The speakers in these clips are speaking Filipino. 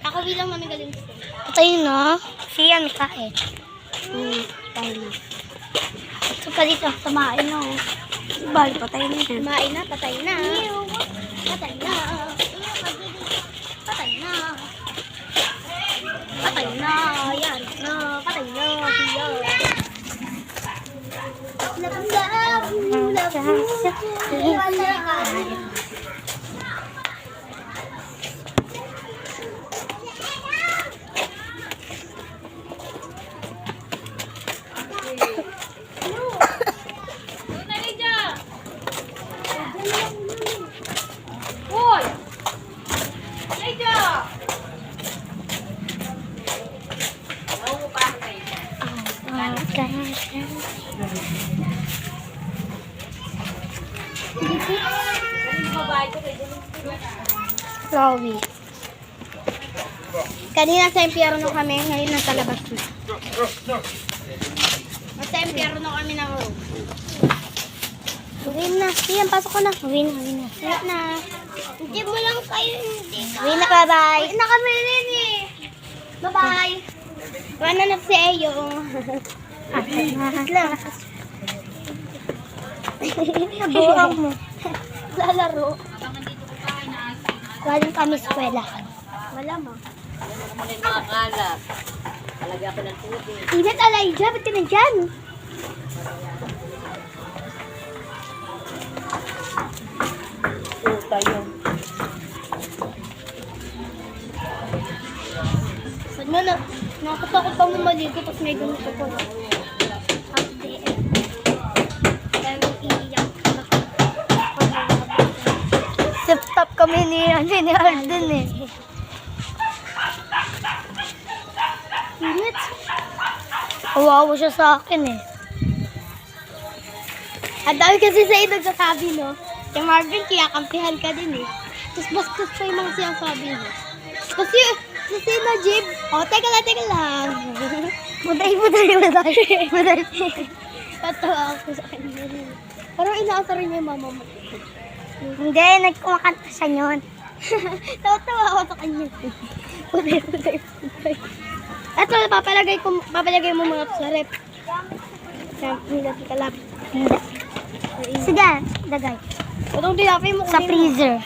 Kakawin lang namin galing ko. Patayin na. Siya may kain. Tayo. Ito pa dito. Tamain na. Bali, patayin na. Kumain na, patay na. Patay na. Patay na. Patay na. Yan na. Patay na. Chloe. Kanina sa impyerno kami, ngayon nasa labas na. Nasa impyerno kami ng room. Uwi na. Siyan, pasok ko na. Uwi na. Wait na. Hindi mo lang kayo hindi ka. Uwi na, bye-bye. Wait na kami rin eh. Bye-bye. Wala na si Eyo. Lang. Nabuang mo. Lalaro. Galing kami sa eskwela. Wala mo. Mga kalat. Talagyan ko ng tubig. Ingat Elijah, ba't ka nandyan? Puta yun. Ba't na nakatakot pa mo maligo tapos may ganito po. Update. Dahil iiyak ka na. Sip-top kami ni Alden eh. Ingat. Kawawa siya sa akin eh. Ang dami kasi sa nagsasabi, no? Yung Marvin, kiyakampihan ka din eh. Tapos bastos pa yung mga sinasabi mo. Kasi Najib, teka lang. Buday. Tatawa ako sa kanya. Parang inaasar niya yung mama mo. Hindi, nagkumakanta siya yun. Tawa-tawa ako sa kanya. Buday. Eto, papalagay mo muna sa rep. Hindi ka lang. Hindi. Sige, dagay. Itong tinapay mo Sa freezer.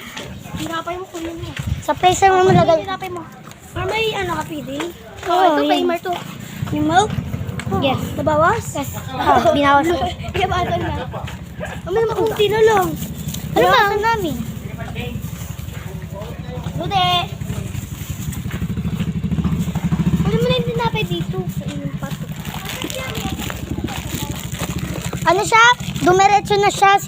Tinapay mo kunin mo. Sa freezer mo malagay. Tinapay mo. Or may ano ka, PD? Oo, ito, yun. Paymar to. Yung milk? Yes. Nabawas? Yes. Binawas ko. Nabawasan na. May makunti na lang. Ano ba? Ano namin? Lude! Ano mo na yung tinapay dito? Sa inyong pato. Ano siya? Dumiretso na siya.